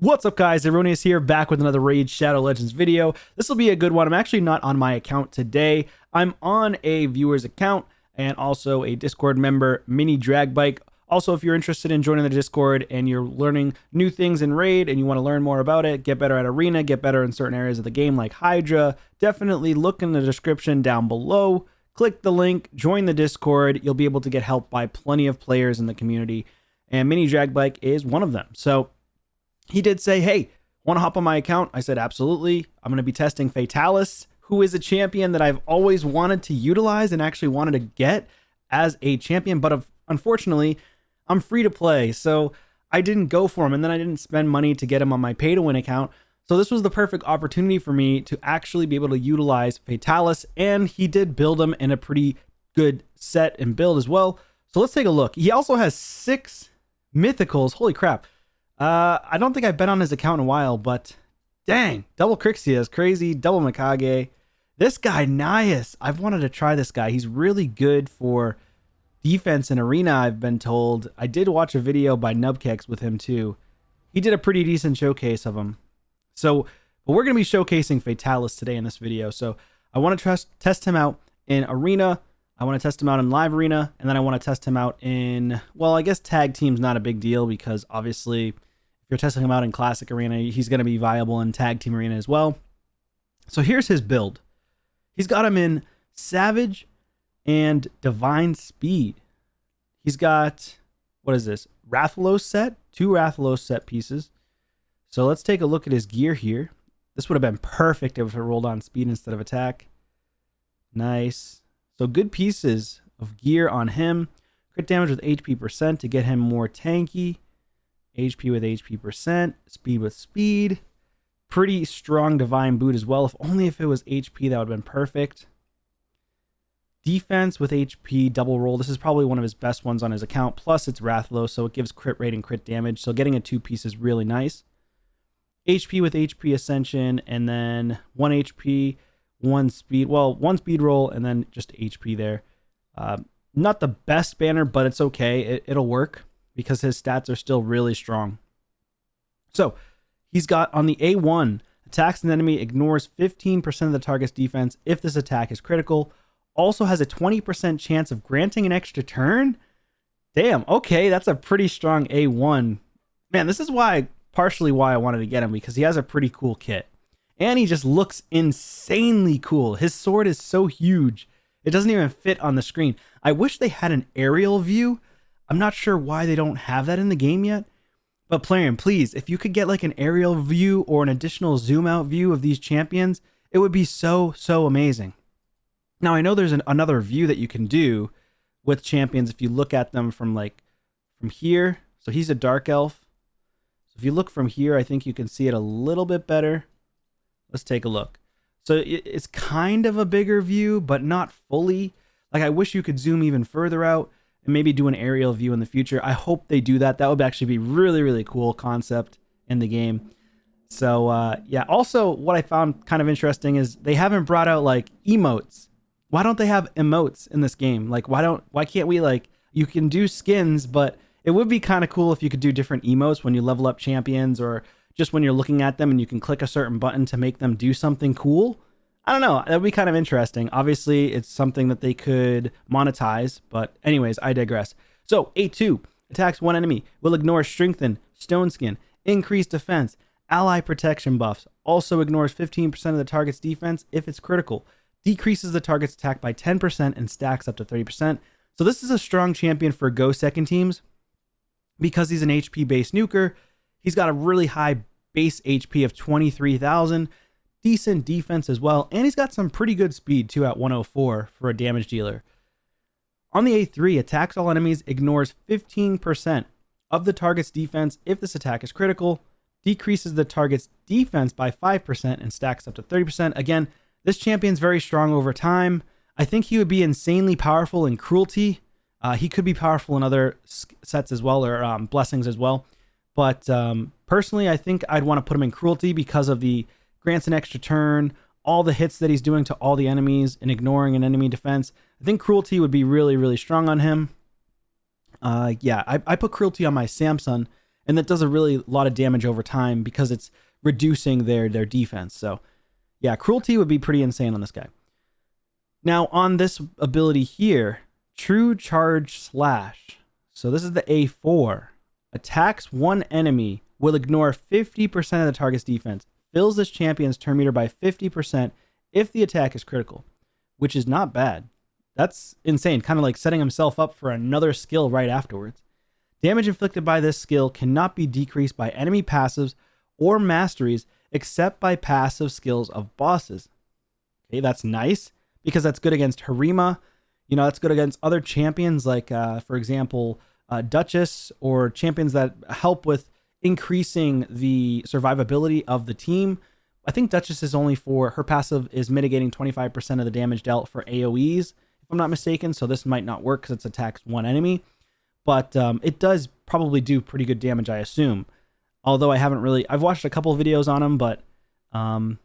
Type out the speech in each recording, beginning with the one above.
What's up, guys? Erroneous here, back with another Raid Shadow Legends video. This will be a good one. I'm actually not on my account today. I'm on a viewer's account and also a Discord member, Mini Drag Bike. Also, if you're interested in joining the Discord and you're learning new things in Raid and you want to learn more about it, get better at Arena, get better in certain areas of the game like Hydra, definitely look in the description down below. Click the link, join the Discord. You'll be able to get help by plenty of players in the community, and Mini Drag Bike is one of them. So he did say, hey, want to hop on my account? I said, absolutely. I'm going to be testing Fatalis, who is a champion that I've always wanted to utilize and actually wanted to get as a champion. But unfortunately, I'm free to play, so I didn't go for him. And then I didn't spend money to get him on my pay to win account. So this was the perfect opportunity for me to actually be able to utilize Fatalis. And he did build him in a pretty good set and build as well. So let's take a look. He also has 6 mythicals. Holy crap. I don't think I've been on his account in a while, but dang, double Crixia is crazy. Double Mikage. This guy, Nias, I've wanted to try this guy. He's really good for defense in Arena, I've been told. I did watch a video by Nubkex with him too. He did a pretty decent showcase of him. So, but we're going to be showcasing Fatalis today in this video. So I want to test him out in Arena. I want to test him out in Live Arena. And then I want to test him out in, well, I guess tag team's not a big deal because obviously you're testing him out in Classic Arena, he's going to be viable in Tag Team Arena as well. So here's his build. He's got him in Savage and Divine Speed. He's got, what is this? Rathalos set, 2 Rathalos set pieces. So let's take a look at his gear here. This would have been perfect if it rolled on speed instead of attack. Nice. So good pieces of gear on him. Crit damage with HP percent to get him more tanky. HP with HP percent, speed with speed. Pretty strong divine boot as well. If only if it was HP, that would have been perfect. Defense with HP, double roll. This is probably one of his best ones on his account. Plus it's Rathalos, so it gives crit rate and crit damage. So getting a 2-piece is really nice. HP with HP ascension, and then 1 HP, 1 speed. Well, 1 speed roll, and then just HP there. Not the best banner, but it's okay. It'll work, because his stats are still really strong. So he's got on the A1, attacks an enemy, ignores 15% of the target's defense if this attack is critical. Also has a 20% chance of granting an extra turn. Damn, okay, that's a pretty strong A1. Man, this is partially why I wanted to get him, because he has a pretty cool kit. And he just looks insanely cool. His sword is so huge, it doesn't even fit on the screen. I wish they had an aerial view. I'm not sure why they don't have that in the game yet. But Plarian, please, if you could get like an aerial view or an additional zoom out view of these champions, it would be so amazing. Now, I know there's another view that you can do with champions if you look at them from here. So he's a dark elf. So if you look from here, I think you can see it a little bit better. Let's take a look. So it's kind of a bigger view, but not fully. Like, I wish you could zoom even further out and maybe do an aerial view in the future. I hope they do that. That would actually be really cool concept in the game. So yeah, also what I found kind of interesting is they haven't brought out like emotes. Why don't they have emotes in this game? Like, why can't we, like, you can do skins, but it would be kind of cool if you could do different emotes when you level up champions, or just when you're looking at them and you can click a certain button to make them do something cool. I don't know. That would be kind of interesting. Obviously, it's something that they could monetize. But anyways, I digress. So, A2. Attacks one enemy. Will ignore Strengthen, Stone Skin, Increased Defense, Ally Protection buffs. Also ignores 15% of the target's defense if it's critical. Decreases the target's attack by 10% and stacks up to 30%. So this is a strong champion for Go second teams. Because he's an HP-based nuker, he's got a really high base HP of 23,000. Decent defense as well, and he's got some pretty good speed too at 104 for a damage dealer. On the A3, attacks all enemies, ignores 15% of the target's defense if this attack is critical, decreases the target's defense by 5% and stacks up to 30%. Again, this champion's very strong over time. I think he would be insanely powerful in Cruelty. He could be powerful in other sets as well, or blessings as well. But personally, I think I'd want to put him in Cruelty because of the grants an extra turn, all the hits that he's doing to all the enemies and ignoring an enemy defense. I think Cruelty would be really strong on him. Yeah, I put Cruelty on my Samson, And that does a really lot of damage over time because it's reducing their defense. So yeah, cruelty would be pretty insane on this guy. Now on this ability here, true charge slash. So this is the A4. Attacks one enemy, will ignore 50% of the target's defense. Fills this champion's turn meter by 50% if the attack is critical, which is not bad. That's insane. Kind of like setting himself up for another skill right afterwards. Damage inflicted by this skill cannot be decreased by enemy passives or masteries except by passive skills of bosses. Okay, that's nice because that's good against Harima. You know, that's good against other champions like, for example, Duchess, or champions that help with increasing the survivability of the team. I think Duchess is only for, her passive is mitigating 25% of the damage dealt for AoEs, if I'm not mistaken. So this might not work because it attacks one enemy. But it does probably do pretty good damage, I assume. Although I've watched a couple of videos on him, but I'm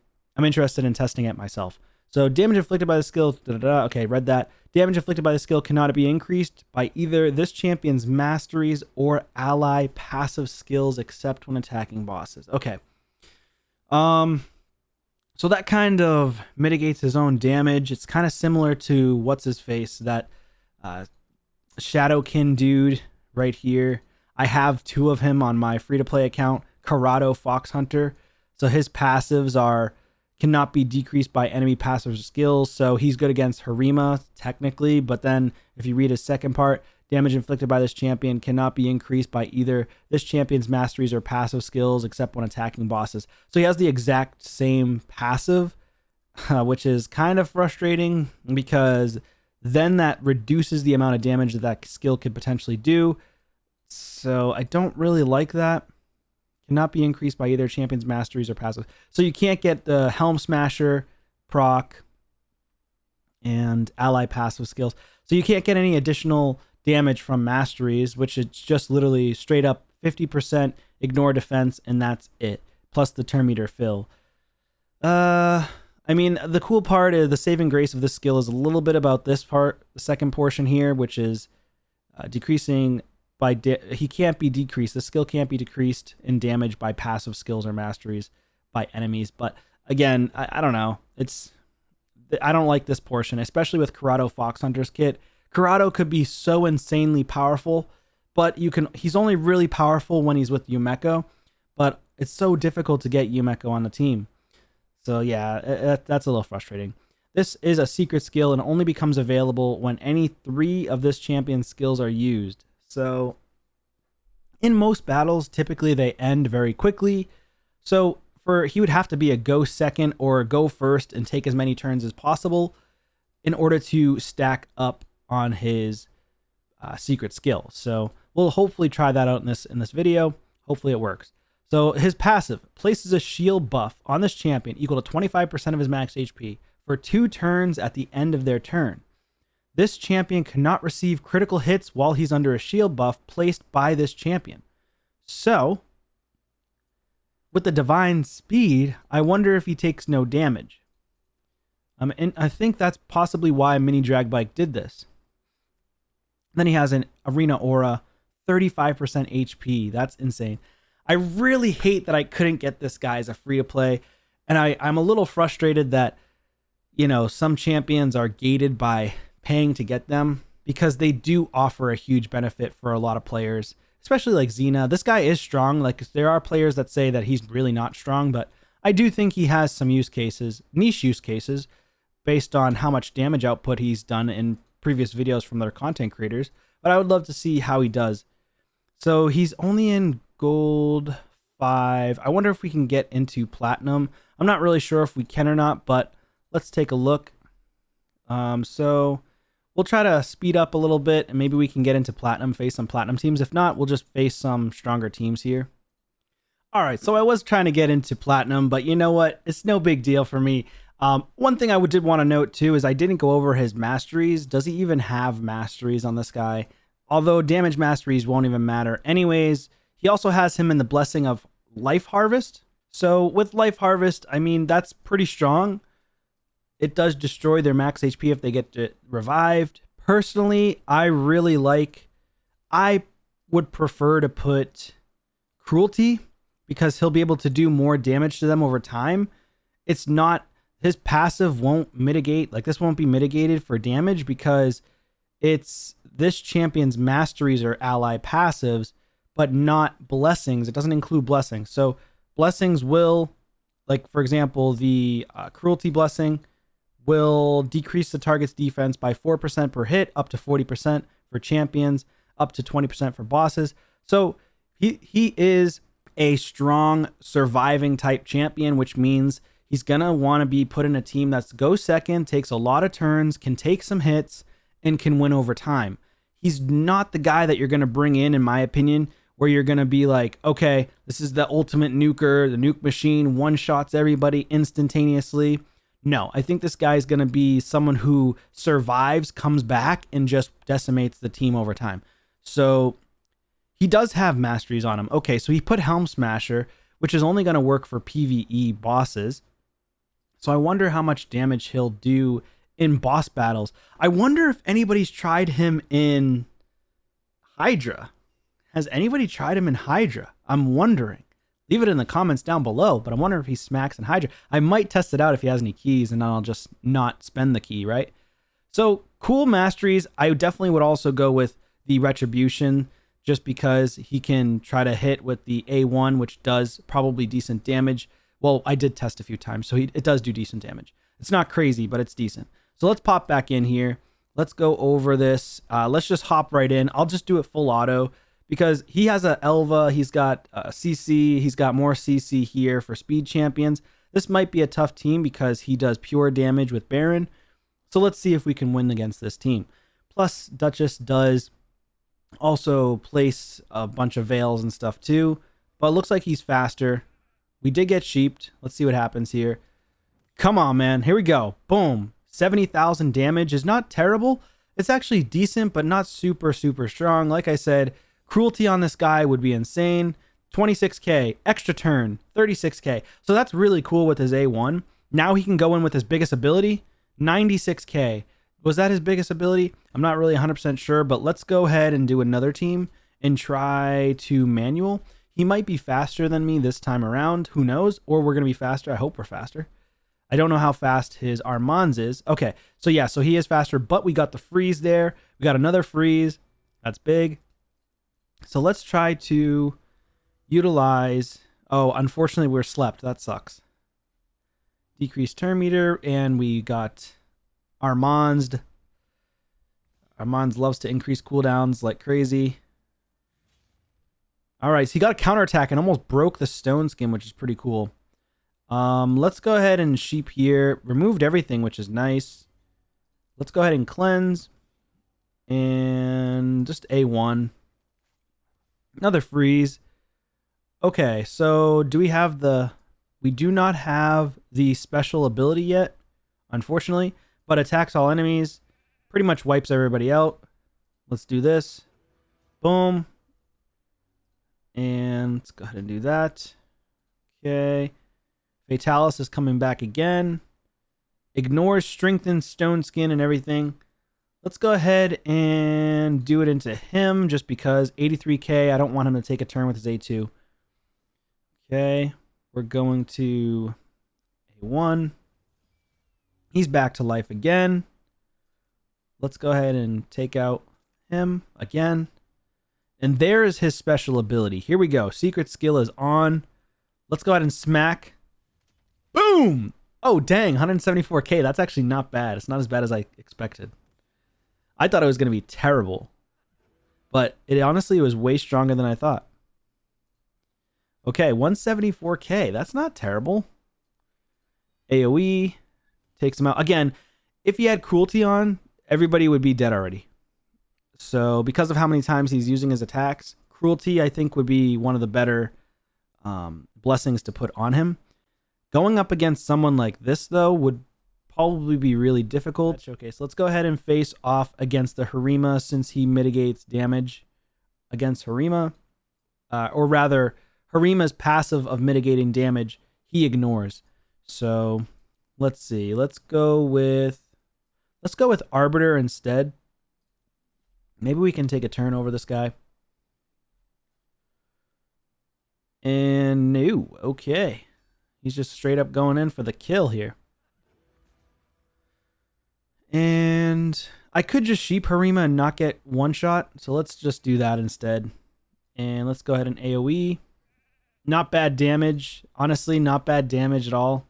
interested in testing it myself. So damage inflicted by the skill, okay, read that. Damage inflicted by the skill cannot be increased by either this champion's masteries or ally passive skills except when attacking bosses. Okay. So that kind of mitigates his own damage. It's kind of similar to what's-his-face, that Shadowkin dude right here. I have two of him on my free-to-play account, Corrado Fox Hunter. So his passives cannot be decreased by enemy passive skills. So he's good against Harima, technically. But then if you read his second part, damage inflicted by this champion cannot be increased by either this champion's masteries or passive skills except when attacking bosses. So he has the exact same passive, which is kind of frustrating because then that reduces the amount of damage that skill could potentially do. So I don't really like that. Cannot be increased by either champion's masteries or passive. So you can't get the Helm Smasher proc and ally passive skills. So you can't get any additional damage from masteries, which is just literally straight up 50% ignore defense, and that's it. Plus the turn meter fill. I mean, the cool part is the saving grace of this skill is a little bit about this part, the second portion here, which is decreasing by he can't be decreased. The skill can't be decreased in damage by passive skills or masteries by enemies. But again, I don't know. I don't like this portion, especially with Corrado Fox Hunter's kit. Corrado could be so insanely powerful, but he's only really powerful when he's with Yumeko, but it's so difficult to get Yumeko on the team. So yeah, that's a little frustrating. This is a secret skill and only becomes available when any 3 of this champion's skills are used. So in most battles, typically they end very quickly. So he would have to be a go second or go first and take as many turns as possible in order to stack up on his secret skill. So we'll hopefully try that out in this video. Hopefully it works. So his passive places a shield buff on this champion equal to 25% of his max HP for 2 turns at the end of their turn. This champion cannot receive critical hits while he's under a shield buff placed by this champion. So, with the divine speed, I wonder if he takes no damage. And I think that's possibly why Mini Dragbike did this. Then he has an Arena Aura, 35% HP. That's insane. I really hate that I couldn't get this guy as a free-to-play. And I'm a little frustrated that, some champions are gated by paying to get them, because they do offer a huge benefit for a lot of players, especially like Xena. This guy is strong. Like, there are players that say that he's really not strong, but I do think he has some niche use cases, based on how much damage output he's done in previous videos from their content creators. But I would love to see how he does. So he's only in gold 5. I wonder if we can get into platinum. I'm not really sure if we can or not, but let's take a look. So we'll try to speed up a little bit, and maybe we can get into platinum, face some platinum teams. If not, we'll just face some stronger teams here. All right, so I was trying to get into platinum, but you know what? It's no big deal for me. One thing I did want to note too is I didn't go over his masteries. Does he even have masteries on this guy? Although damage masteries won't even matter anyways. He also has him in the blessing of Life Harvest. So with Life Harvest, I mean, that's pretty strong. It does destroy their max HP if they get revived. Personally, I would prefer to put cruelty because he'll be able to do more damage to them over time. It's not, his passive won't mitigate, like this won't be mitigated for damage because it's this champion's masteries or ally passives, but not blessings. It doesn't include blessings. So blessings will, like for example, the cruelty blessing will decrease the target's defense by 4% per hit, up to 40% for champions, up to 20% for bosses. So he is a strong surviving type champion, which means he's going to want to be put in a team that's go second, takes a lot of turns, can take some hits, and can win over time. He's not the guy that you're going to bring in my opinion, where you're going to be like, okay, this is the ultimate nuker, the nuke machine, one-shots everybody instantaneously. No, I think this guy is going to be someone who survives, comes back, and just decimates the team over time. So he does have masteries on him. Okay, so he put Helm Smasher, which is only going to work for PvE bosses. So I wonder how much damage he'll do in boss battles. I wonder if anybody's tried him in Hydra. Has anybody tried him in Hydra? I'm wondering. Leave it in the comments down below, but I wonder if he smacks in Hydra. I might test it out if he has any keys, and then I'll just not spend the key, right? So, cool masteries. I definitely would also go with the Retribution, just because he can try to hit with the A1, which does probably decent damage. Well, I did test a few times, so it does do decent damage. It's not crazy, but it's decent. So let's pop back in here. Let's go over this. Let's just hop right in. I'll just do it full auto, because he has a Elva, he's got a CC, he's got more CC here for speed champions. This might be a tough team because he does pure damage with Baron. So let's see if we can win against this team. Plus, Duchess does also place a bunch of veils and stuff too, but it looks like he's faster. We did get sheeped. Let's see what happens here. Come on, man. Here we go. Boom. 70,000 damage is not terrible. It's actually decent, but not super, super strong. Like I said, cruelty on this guy would be insane. 26k, extra turn, 36k. So that's really cool with his A1. Now he can go in with his biggest ability, 96k. Was that his biggest ability? I'm not really 100% sure, but let's go ahead and do another team and try to manual. He might be faster than me this time around. Who knows? Or we're going to be faster. I hope we're faster. I don't know how fast his Armands is. Okay, so yeah, so he is faster, but we got the freeze there. We got another freeze. That's big. So let's try to utilize... Oh, unfortunately, we're slept. That sucks. Decrease turn meter, and we got Armands. Armands loves to increase cooldowns like crazy. All right, so he got a counterattack and almost broke the stone skin, which is pretty cool. Let's go ahead and sheep here. Removed everything, which is nice. Let's go ahead and cleanse. And just A1. Another freeze. Okay, so do we have the... We do not have the special ability yet, unfortunately, but attacks all enemies. Pretty much wipes everybody out. Let's do this. Boom. And let's go ahead and do that. Okay. Fatalis is coming back again. Ignores strengthened stone skin and everything. Let's go ahead and do it into him just because 83k. I don't want him to take a turn with his A2. Okay. We're going to A1. He's back to life again. Let's go ahead and take out him again. And there is his special ability. Here we go. Secret skill is on. Let's go ahead and smack. Boom! Oh, dang. 174k. That's actually not bad. It's not as bad as I expected. I thought it was going to be terrible. But it honestly was way stronger than I thought. Okay, 174k. That's not terrible. AoE takes him out. Again, if he had cruelty on, everybody would be dead already. So because of how many times he's using his attacks, cruelty I think would be one of the better blessings to put on him. Going up against someone like this, though, would probably be really difficult. Okay, so let's go ahead and face off against the Harima since he mitigates damage against Harima. Or rather, Harima's passive of mitigating damage, he ignores. So let's see. Let's go with Arbiter instead. Maybe we can take a turn over this guy. And no, okay. He's just straight up going in for the kill here. And I could just sheep Harima and not get one shot. So let's just do that instead. And let's go ahead and AoE. Not bad damage. Honestly, not bad damage at all.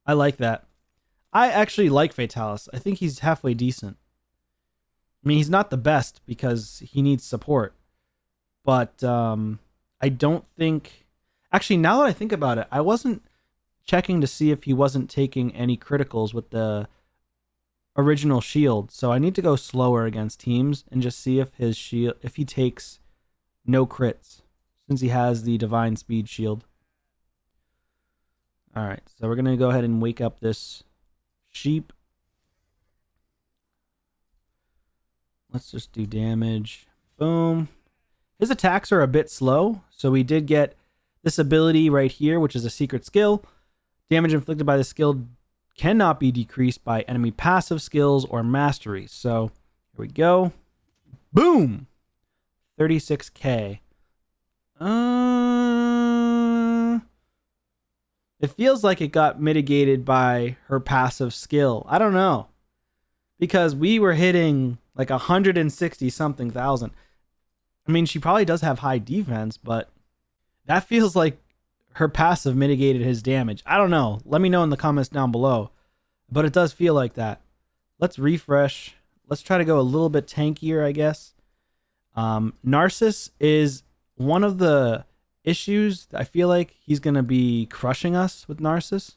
I like that. I actually like Fatalis. I think he's halfway decent. I mean, he's not the best because he needs support. But I don't think... Actually, now that I think about it, I wasn't checking to see if he wasn't taking any criticals with the original shield. So I need to go slower against teams and just see if his shield, if he takes no crits, since he has the divine speed shield. All right, so we're going to go ahead and wake up this sheep. Let's just do damage. Boom. His attacks are a bit slow, so we did get this ability right here, which is a secret skill. Damage inflicted by the skill cannot be decreased by enemy passive skills or masteries. So here we go. Boom! 36k. It feels like it got mitigated by her passive skill. I don't know. Because we were hitting like 160 something thousand. I mean, she probably does have high defense, but that feels like her passive mitigated his damage. I don't know. Let me know in the comments down below. But it does feel like that. Let's refresh. Let's try to go a little bit tankier, I guess. Narcissus is one of the issues. I feel like he's going to be crushing us with Narcissus.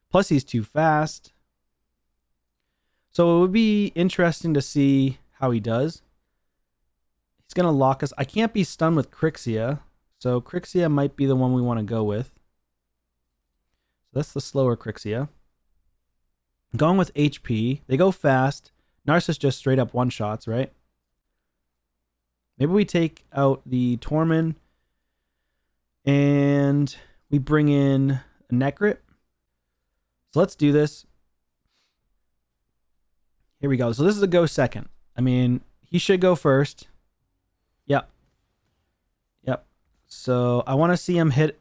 Plus, he's too fast. So it would be interesting to see how he does. He's going to lock us. I can't be stunned with Crixia. So Crixia might be the one we want to go with. So that's the slower Crixia. Going with HP. They go fast. Narcissus just straight up one-shots, right? Maybe we take out the Tormund. And we bring in a Necrit. So let's do this. Here we go. So this is a go second. I mean, he should go first. Yep. Yep. So I want to see him hit.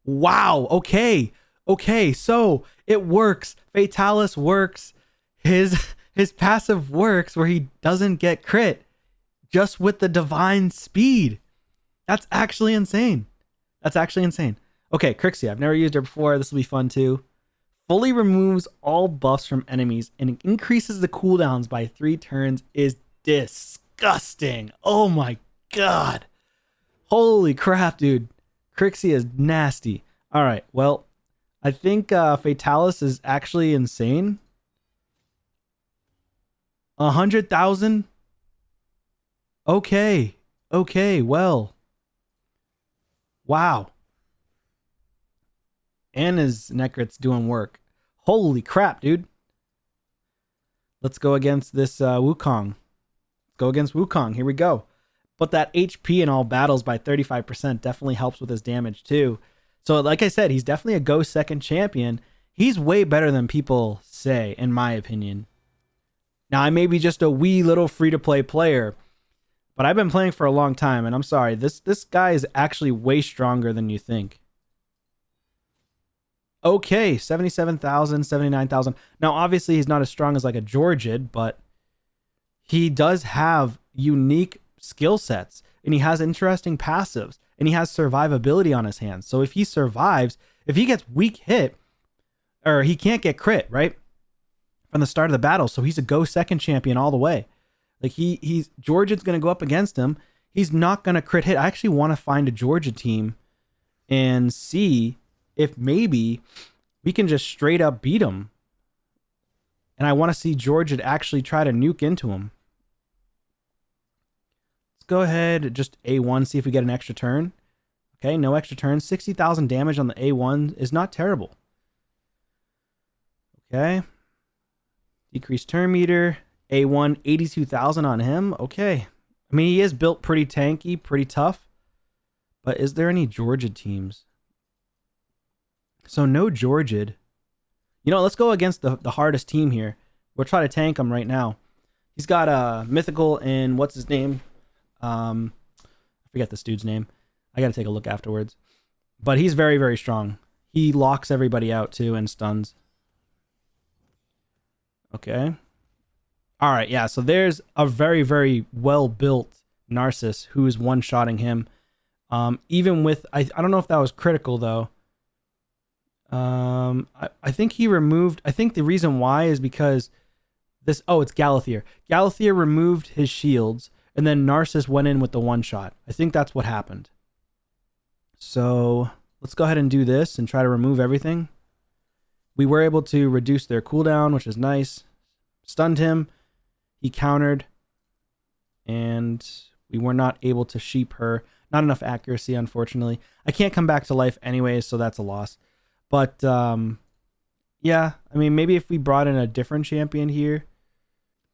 Wow. Okay. Okay. So it works. Fatalis works. His passive works where he doesn't get crit just with the divine speed. That's actually insane. That's actually insane. Okay, Crixia. I've never used her before. This will be fun too. Fully removes all buffs from enemies and increases the cooldowns by 3 turns is disgusting. Oh my god. Holy crap, dude. Crixia is nasty. All right, well, I think Fatalis is actually insane. 100,000? Okay. Okay, well. Wow. And his Necrit's doing work. Holy crap, dude. Let's go against this Wukong. Let's go against Wukong. Here we go. But that HP in all battles by 35% definitely helps with his damage too. So like I said, he's definitely a go second champion. He's way better than people say, in my opinion. Now, I may be just a wee little free-to-play player, but I've been playing for a long time, and I'm sorry, this guy is actually way stronger than you think. Okay, 77,000, 79,000. Now, obviously, he's not as strong as like a Georgid, but he does have unique skill sets, and he has interesting passives, and he has survivability on his hands. So if he survives, if he gets weak hit, or he can't get crit, right? From the start of the battle, so he's a go second champion all the way. Like he's Georgia's gonna go up against him. He's not gonna crit hit. I actually want to find a Georgia team and see if maybe we can just straight up beat him. And I want to see Georgia actually try to nuke into him. Let's go ahead, just A1, see if we get an extra turn. Okay, no extra turn. 60,000 damage on the A1 is not terrible. Okay. Decreased turn meter. A1, 82,000 on him. Okay. I mean, he is built pretty tanky, pretty tough. But is there any Georgia teams? So no Georgid. You know, let's go against the hardest team here. We'll try to tank him right now. He's got a mythical and what's his name? I forget this dude's name. I got to take a look afterwards. But he's very, very strong. He locks everybody out too and stuns. Okay. All right, yeah. So there's a very, very well-built Narcissus who's one-shotting him. Even with, I don't know if that was critical though. I think he removed, I think the reason why is because this, oh, it's Galathier. Galathier removed his shields and then Narcissus went in with the one shot. I think that's what happened. So let's go ahead and do this and try to remove everything. We were able to reduce their cooldown, which is nice. Stunned him. He countered. And we were not able to sheep her. Not enough accuracy, unfortunately. I can't come back to life anyways, so that's a loss. But, yeah. I mean, maybe if we brought in a different champion here.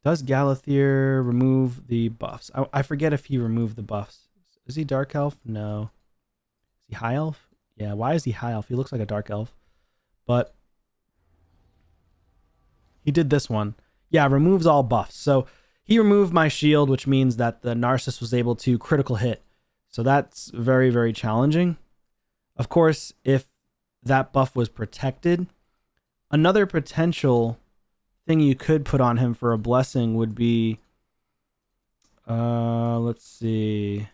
Does Galathier remove the buffs? I forget if he removed the buffs. Is he Dark Elf? No. Is he High Elf? Yeah, why is he High Elf? He looks like a Dark Elf. But he did this one. Yeah, removes all buffs. So he removed my shield, which means that the Narcissus was able to critical hit. So that's very, very challenging. Of course, if that buff was protected, another potential thing you could put on him for a blessing would be, let's see,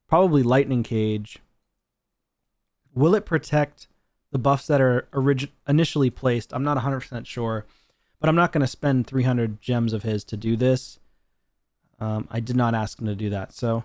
probably Lightning Cage. Will it protect the buffs that are initially placed? I'm not 100% sure, but I'm not going to spend 300 gems of his to do this. I did not ask him to do that, so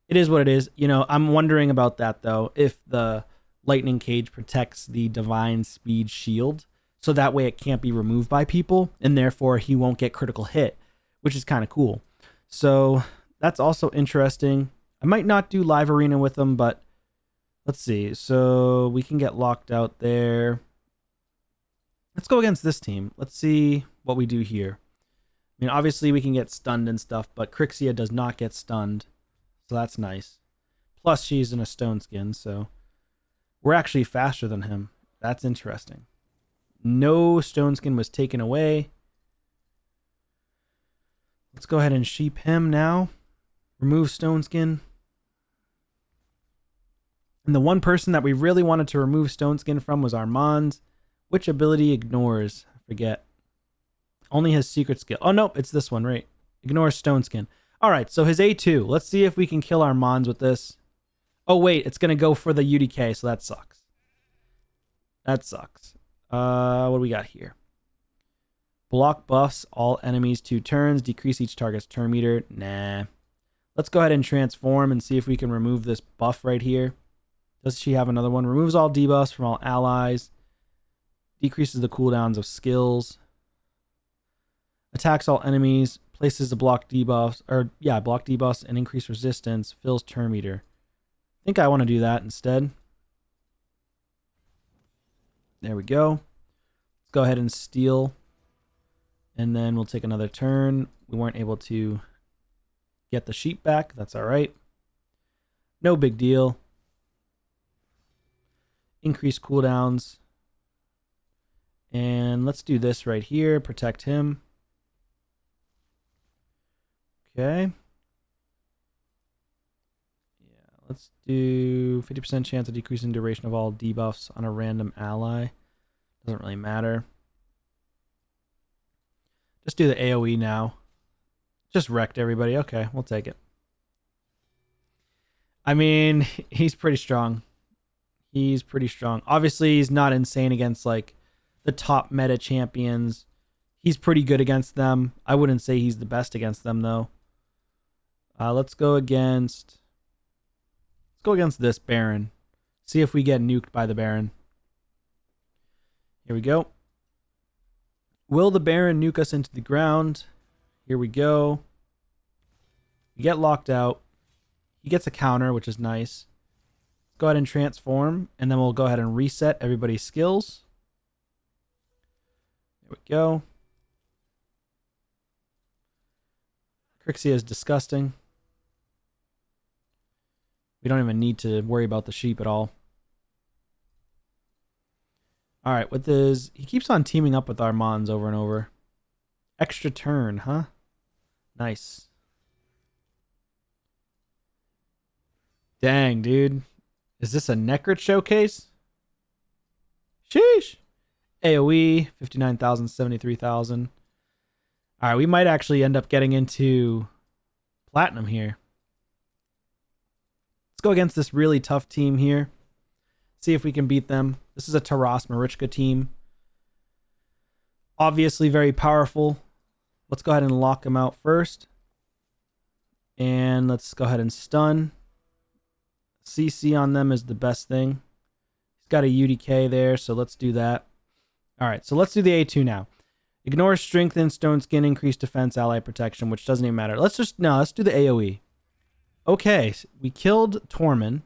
it is what it is. You know, I'm wondering about that, though, if the Lightning Cage protects the Divine Speed Shield, so that way it can't be removed by people, and therefore he won't get critical hit, which is kind of cool. So that's also interesting. I might not do live arena with them, but let's see. So we can get locked out there. Let's go against this team. Let's see what we do here. I mean, obviously we can get stunned and stuff, but Crixia does not get stunned. So that's nice. Plus she's in a stone skin, so we're actually faster than him. That's interesting. No stone skin was taken away. Let's go ahead and sheep him now. Remove stone skin. And the one person that we really wanted to remove stone skin from was Armand's. Which ability ignores? I forget. Only his secret skill. Oh, nope, it's this one, right? Ignores stone skin. All right, so his A2. Let's see if we can kill Armand's with this. Oh, wait, it's going to go for the UDK, so that sucks. That sucks. What do we got here? Block buffs all enemies 2 turns. Decrease each target's turn meter. Nah. Let's go ahead and transform and see if we can remove this buff right here. Does she have another one? Removes all debuffs from all allies. Decreases the cooldowns of skills. Attacks all enemies. Places the block debuffs. Or, yeah, block debuffs and increase resistance. Fills turn meter. I think I want to do that instead. There we go. Let's go ahead and steal. And then we'll take another turn. We weren't able to get the sheep back. That's all right. No big deal. Increase cooldowns. And let's do this right here. Protect him. Okay. Yeah, let's do 50% chance of decreasing duration of all debuffs on a random ally. Doesn't really matter. Just do the AoE now. Just wrecked everybody. Okay, we'll take it. I mean, he's pretty strong. He's pretty strong. Obviously, he's not insane against, like, the top meta champions. He's pretty good against them. I wouldn't say he's the best against them, though. Let's go against this Baron. See if we get nuked by the Baron. Here we go. Will the Baron nuke us into the ground? Here we go. We get locked out. He gets a counter, which is nice. Let's go ahead and transform, and then we'll go ahead and reset everybody's skills. There we go. Crixia is disgusting. We don't even need to worry about the sheep at all. All right, with his... He keeps on teaming up with Armand's over and over. Extra turn, huh? Nice. Dang, dude. Is this a Necrit showcase? Sheesh. AoE, 59,000, 73,000. All right, we might actually end up getting into platinum here. Let's go against this really tough team here. See if we can beat them. This is a Taras Marichka team. Obviously very powerful. Let's go ahead and lock him out first. And let's go ahead and stun. CC on them is the best thing. He's got a UDK there, so let's do that. All right, so let's do the A2 now. Ignore strengthen, stone skin, increase defense, ally protection, which doesn't even matter. Let's do the AoE. Okay, we killed Tormund.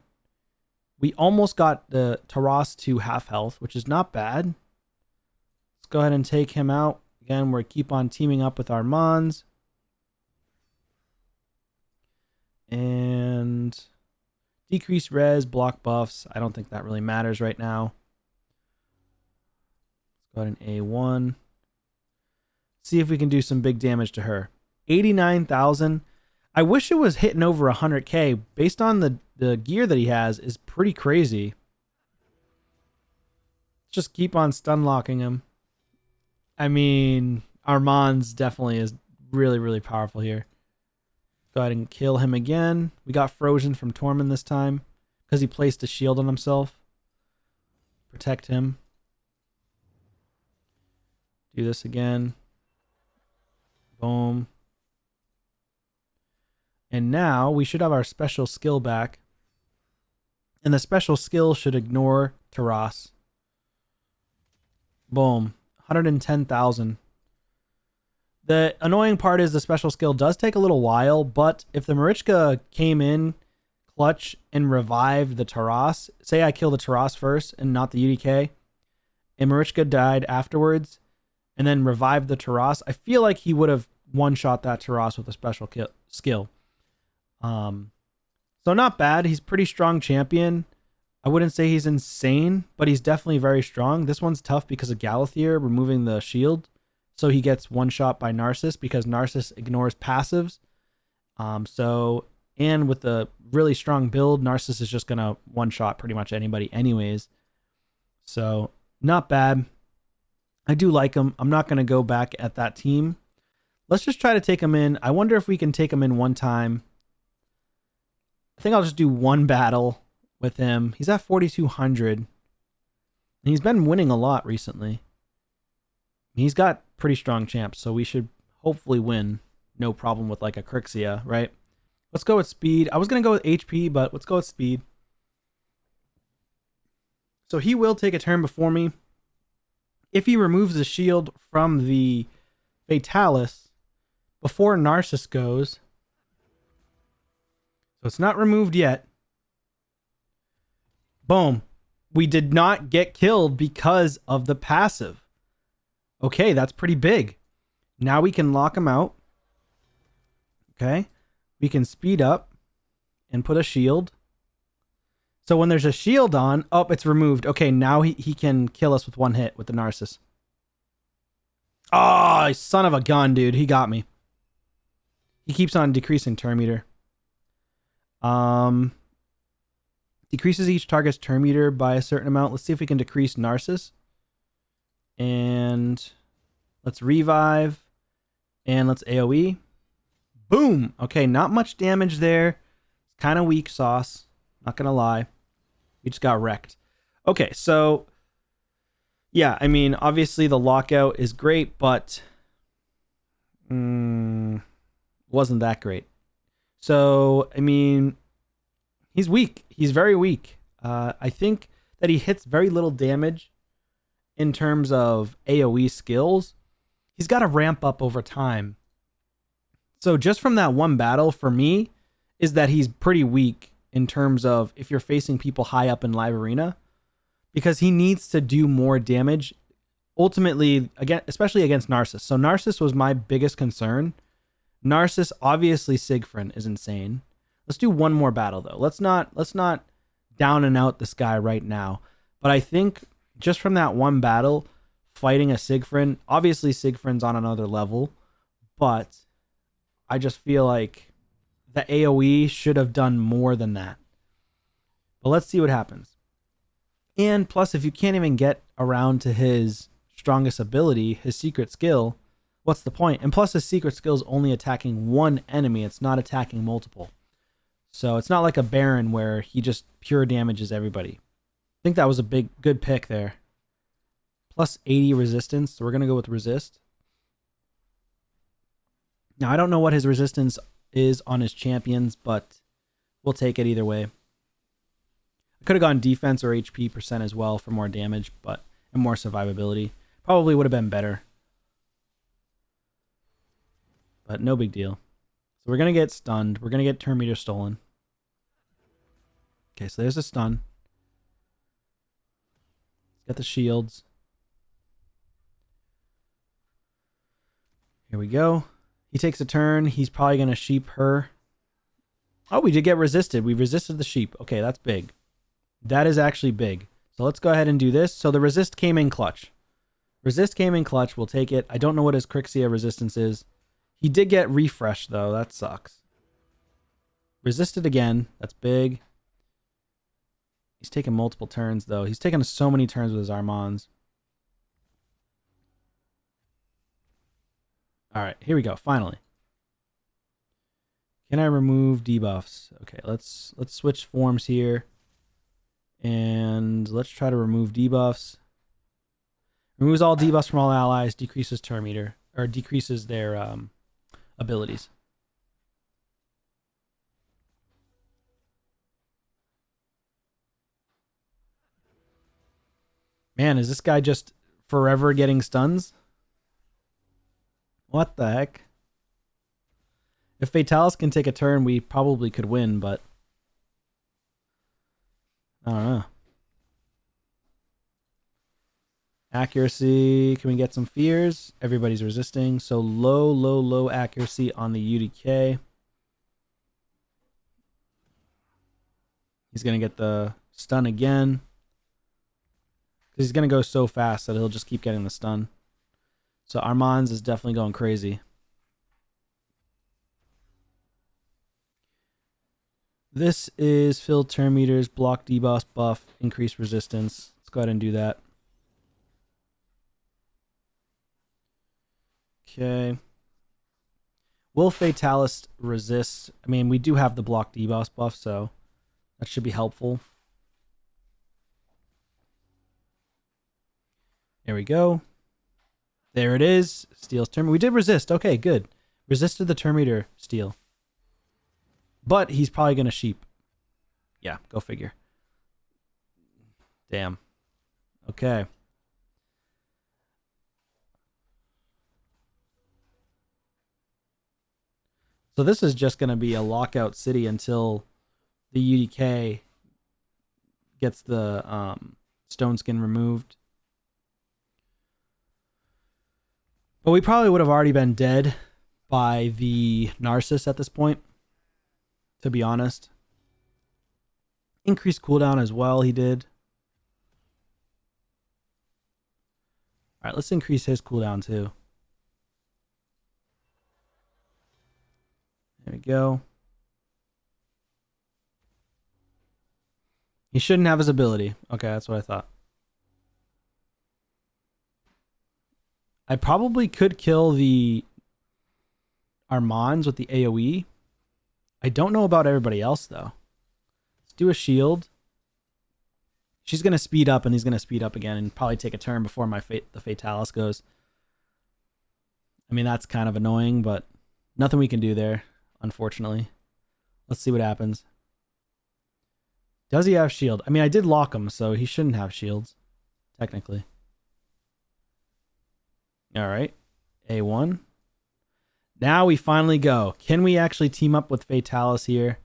We almost got the Taras to half health, which is not bad. Let's go ahead and take him out. Again, we keep on teaming up with our Mons. And decrease res, block buffs. I don't think that really matters right now. Let's go ahead and A1. See if we can do some big damage to her. 89,000. I wish it was hitting over 100k. Based on the gear that he has is pretty crazy. Just keep on stun locking him. I mean, Armand's definitely is really, really powerful here. Go ahead and kill him again. We got frozen from Tormund this time because he placed a shield on himself. Protect him. Do this again. Boom. And now we should have our special skill back. And the special skill should ignore Taras. Boom. 110,000. The annoying part is the special skill does take a little while, but if the Marichka came in clutch and revived the Taras, say I kill the Taras first and not the UDK, and Marichka died afterwards, and then revived the Taras, I feel like he would have one-shot that Taras with a special skill. So not bad. He's pretty strong champion. I wouldn't say he's insane, but he's definitely very strong. This one's tough because of Galathier removing the shield. So he gets one shot by Narcissus because Narcissus ignores passives. And with the really strong build, Narcissus is just going to one shot pretty much anybody anyways. So not bad. I do like him. I'm not going to go back at that team. Let's just try to take him in. I wonder if we can take him in one time. I think I'll just do one battle with him. He's at 4,200. And he's been winning a lot recently. He's got pretty strong champs, so we should hopefully win. No problem with like a Crixia, right? Let's go with speed. I was going to go with HP, but let's go with speed. So he will take a turn before me. If he removes the shield from the Fatalis before Narcissus goes, so it's not removed yet. Boom. We did not get killed because of the passive. Okay, that's pretty big. Now we can lock him out. Okay. We can speed up and put a shield. So when there's a shield on, oh, it's removed. Okay, now he can kill us with one hit with the Narcissus. Oh, son of a gun, dude. He got me. He keeps on decreasing turn meter. Decreases each target's turn meter by a certain amount. Let's see if we can decrease Narcissus. And let's revive. And let's AoE. Boom. Okay, not much damage there. It's kind of weak sauce. Not going to lie. We just got wrecked. Okay, so yeah, I mean, obviously the lockout is great, but wasn't that great. So, I mean, he's weak. He's very weak. I think that he hits very little damage in terms of AoE skills. He's got to ramp up over time. So just from that one battle, for me, is that he's pretty weak in terms of if you're facing people high up in live arena, because he needs to do more damage ultimately, again, especially against Narcissus. So Narcissus was my biggest concern. Narcissus, obviously Siegfried is insane. Let's do one more battle though. Let's not down and out this guy right now. But I think just from that one battle, fighting a Siegfried, obviously Siegfried's on another level, but I just feel like the AoE should have done more than that. But let's see what happens. And plus, if you can't even get around to his strongest ability, his secret skill, what's the point? And plus, his secret skill is only attacking one enemy. It's not attacking multiple. So it's not like a Baron where he just pure damages everybody. I think that was a good pick there. Plus 80 resistance, so we're going to go with resist. Now, I don't know what his resistance is on his champions, but we'll take it either way. I could have gone defense or HP percent as well for more damage, and more survivability. Probably would have been better. But no big deal. So we're going to get stunned. We're going to get turn meter stolen. Okay, so there's a stun. Got the shields. Here we go. He takes a turn. He's probably going to sheep her. Oh, we did get resisted. We resisted the sheep. Okay, that's big. That is actually big. So let's go ahead and do this. So the resist came in clutch. Resist came in clutch. We'll take it. I don't know what his Crixia resistance is. He did get refresh, though. That sucks. Resisted again. That's big. He's taking multiple turns, though. He's taking so many turns with his Armands. All right, here we go. Finally. Can I remove debuffs? Okay, let's switch forms here. And let's try to remove debuffs. Removes all debuffs from all allies, decreases turn meter, or decreases their abilities. Man, is this guy just forever getting stuns? What the heck? If Fatalis can take a turn, we probably could win, but I don't know. Accuracy. Can we get some fears? Everybody's resisting. So low accuracy on the UDK. He's going to get the stun again. Because he's going to go so fast that he'll just keep getting the stun. So Armands is definitely going crazy. This is fill turn meters, block debuff, buff, increase resistance. Let's go ahead and do that. Okay. Will Fatalis resist? I mean, we do have the block debuff buff, so that should be helpful. There we go. There it is. Steals turn. We did resist. Okay, good. Resisted the turn meter steal. But he's probably going to sheep. Yeah, go figure. Damn. Okay. So this is just going to be a lockout city until the UDK gets the stone skin removed. But we probably would have already been dead by the Narcissus at this point, to be honest. Increased cooldown as well, he did. Alright, let's increase his cooldown too. There we go. He shouldn't have his ability. Okay, that's what I thought. I probably could kill the Armands with the AoE. I don't know about everybody else, though. Let's do a shield. She's going to speed up, and he's going to speed up again and probably take a turn before the Fatalis goes. I mean, that's kind of annoying, but nothing we can do there, unfortunately. Let's see what happens. Does he have shield? I mean, I did lock him, so he shouldn't have shields, technically. All right. A1. Now we finally go. Can we actually team up with Fatalis here?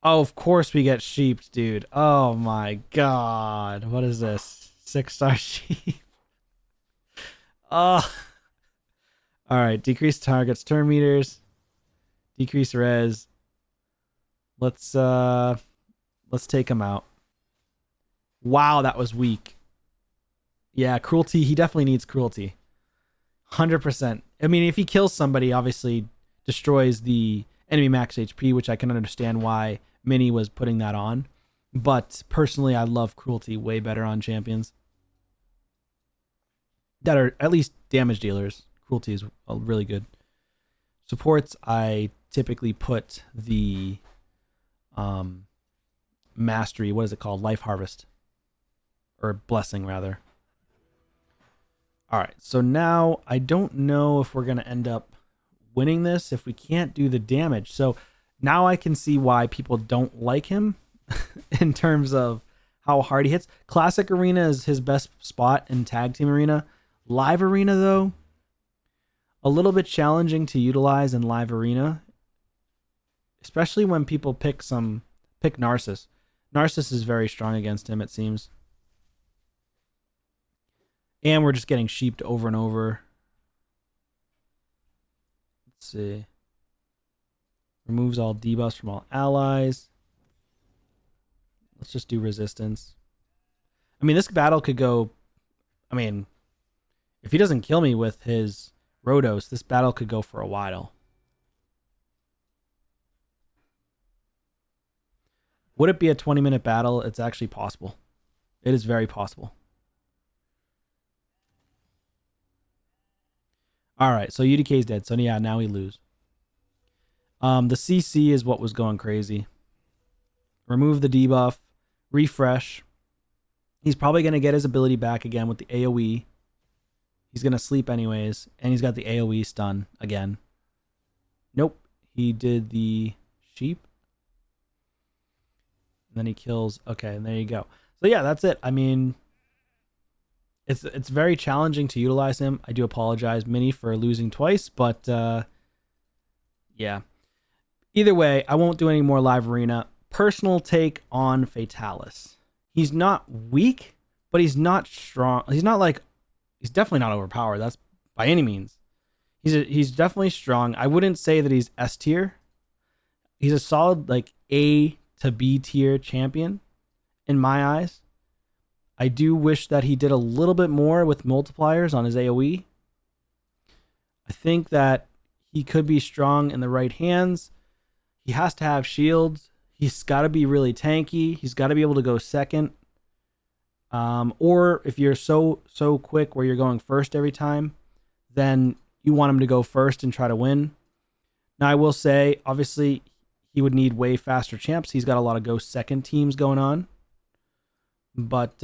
Oh, of course we get sheep, dude. Oh my god. What is this? 6-star sheep. Oh. All right. Decrease targets, turn meters. Decrease res. Let's take him out. Wow, that was weak. Yeah, cruelty. He definitely needs cruelty. 100%. I mean, if he kills somebody, obviously destroys the enemy max HP, which I can understand why Mini was putting that on. But personally, I love Cruelty way better on champions that are at least damage dealers. Cruelty is really good. Supports, I typically put the mastery. What is it called? Life Harvest. Or Blessing, rather. All right, so now I don't know if we're going to end up winning this if we can't do the damage. So now I can see why people don't like him in terms of how hard he hits. Classic Arena is his best spot in Tag Team Arena. Live Arena, though, a little bit challenging to utilize in Live Arena, especially when people pick Narcissus. Narcissus is very strong against him, it seems. And we're just getting sheeped over and over. Let's see. Removes all debuffs from all allies. Let's just do resistance. I mean, this battle could go... I mean, if he doesn't kill me with his Rhodos, this battle could go for a while. Would it be a 20-minute battle? It's actually possible. It is very possible. All right, so UDK is dead. So yeah, now we lose. The CC is what was going crazy. Remove the debuff. Refresh. He's probably going to get his ability back again with the AoE. He's going to sleep anyways. And he's got the AoE stun again. Nope. He did the sheep. And then he kills. Okay, and there you go. So yeah, that's it. I mean... It's very challenging to utilize him. I do apologize, Mini, for losing twice, but yeah. Either way, I won't do any more Live Arena. Personal take on Fatalis. He's not weak, but he's not strong. He's definitely not overpowered. That's by any means. He's definitely strong. I wouldn't say that he's S tier. He's a solid like A to B tier champion in my eyes. I do wish that he did a little bit more with multipliers on his AoE. I think that he could be strong in the right hands. He has to have shields. He's got to be really tanky. He's got to be able to go second. Or if you're so quick where you're going first every time, then you want him to go first and try to win. Now, I will say, obviously, he would need way faster champs. He's got a lot of go second teams going on. But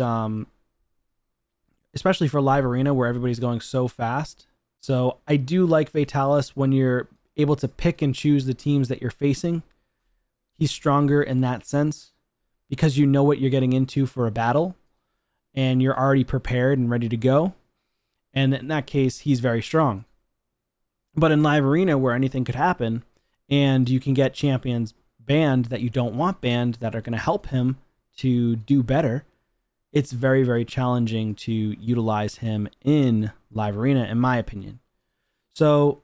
especially for Live Arena where everybody's going so fast. So I do like Fatalis when you're able to pick and choose the teams that you're facing. He's stronger in that sense because you know what you're getting into for a battle and you're already prepared and ready to go. And in that case, he's very strong. But in Live Arena where anything could happen and you can get champions banned that you don't want banned that are going to help him to do better, it's very, very challenging to utilize him in Live Arena, in my opinion. So,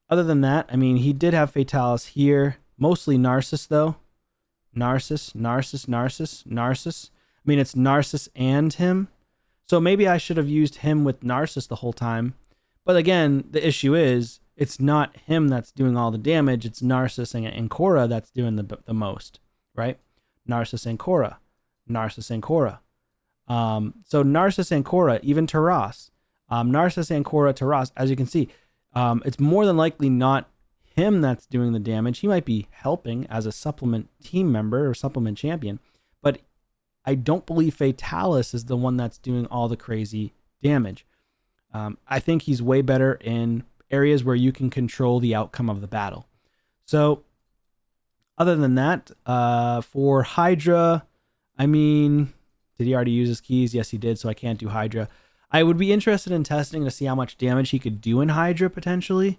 other than that, I mean, he did have Fatalis here. Mostly Narcissus, though. Narcissus. I mean, it's Narcissus and him. So maybe I should have used him with Narcissus the whole time. But again, the issue is, it's not him that's doing all the damage. It's Narcissus and Korra that's doing the most, right? Narcissus and Korra. Narcissus and Korra. So Narcissus and Korra, even Taras, Narcissus and Korra, Taras, as you can see, it's more than likely not him that's doing the damage. He might be helping as a supplement team member or supplement champion, but I don't believe Fatalis is the one that's doing all the crazy damage. I think he's way better in areas where you can control the outcome of the battle. So other than that, for Hydra, I mean... Did he already use his keys? Yes, he did, so I can't do Hydra. I would be interested in testing to see how much damage he could do in Hydra, potentially.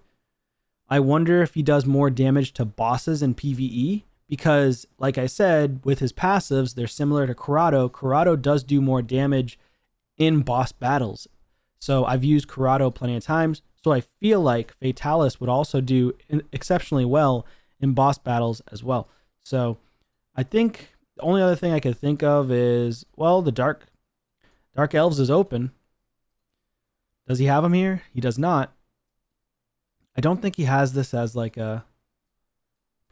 I wonder if he does more damage to bosses in PvE, because, like I said, with his passives, they're similar to Corrado. Corrado does do more damage in boss battles. So I've used Corrado plenty of times, so I feel like Fatalis would also do exceptionally well in boss battles as well. So I think... The only other thing I could think of is, well, the Dark Elves is open. Does he have them here? He does not. I don't think he has this as like a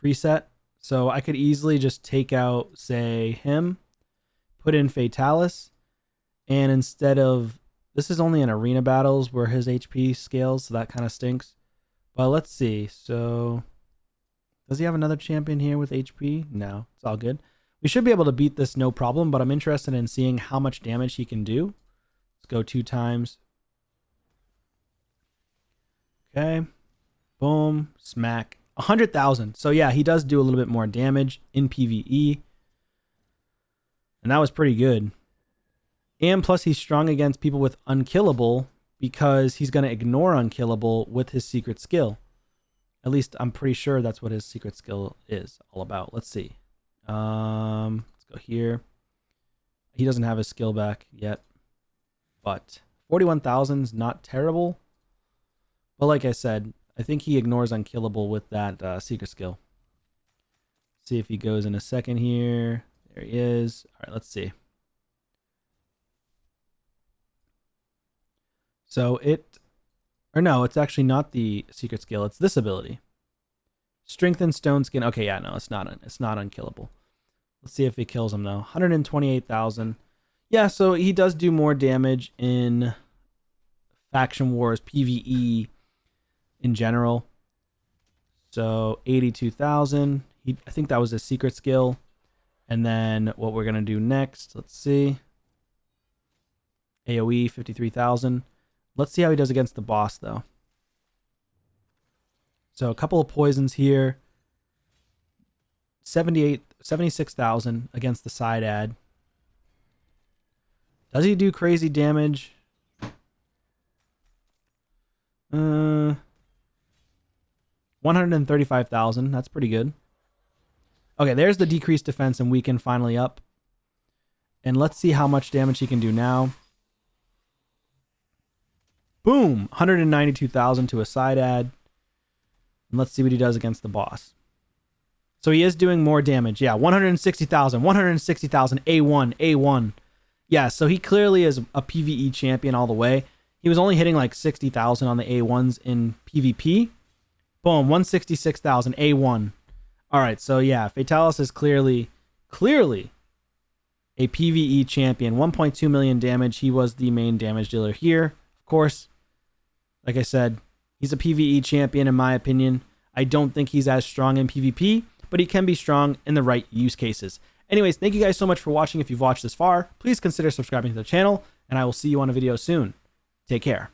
preset. So I could easily just take out, say, him, put in Fatalis, and instead of, this is only in arena battles where his HP scales, so that kind of stinks. But let's see. So does he have another champion here with HP? No, it's all good. We should be able to beat this no problem, but I'm interested in seeing how much damage he can do. Let's go 2 times. Okay. Boom. Smack. 100,000. So yeah, he does do a little bit more damage in PvE. And that was pretty good. And plus he's strong against people with unkillable because he's going to ignore unkillable with his secret skill. At least I'm pretty sure that's what his secret skill is all about. Let's see. Let's go here. He doesn't have his skill back yet. But 41,000 is not terrible. But like I said, I think he ignores unkillable with that secret skill. See if he goes in a second here. There he is. All right, let's see. So no, it's actually not the secret skill. It's this ability. Strengthen stone skin. Okay, yeah, no, it's not unkillable. Let's see if he kills him though. 128,000. Yeah, so he does do more damage in Faction Wars, PvE in general. So 82,000. I think that was his secret skill. And then what we're gonna do next, let's see. AoE 53,000. Let's see how he does against the boss though. So a couple of poisons here. 76,000 against the side ad. Does he do crazy damage? 135,000. That's pretty good. Okay, there's the decreased defense and weaken finally up. And let's see how much damage he can do now. Boom! 192,000 to a side ad. And let's see what he does against the boss. So he is doing more damage. Yeah, 160,000. 160,000. A1. A1. Yeah, so he clearly is a PvE champion all the way. He was only hitting like 60,000 on the A1s in PvP. Boom, 166,000. A1. All right, so yeah, Fatalis is clearly a PvE champion. 1.2 million damage. He was the main damage dealer here. Of course, like I said, he's a PvE champion in my opinion. I don't think he's as strong in PvP, but he can be strong in the right use cases. Anyways, thank you guys so much for watching. If you've watched this far, please consider subscribing to the channel, and I will see you on a video soon. Take care.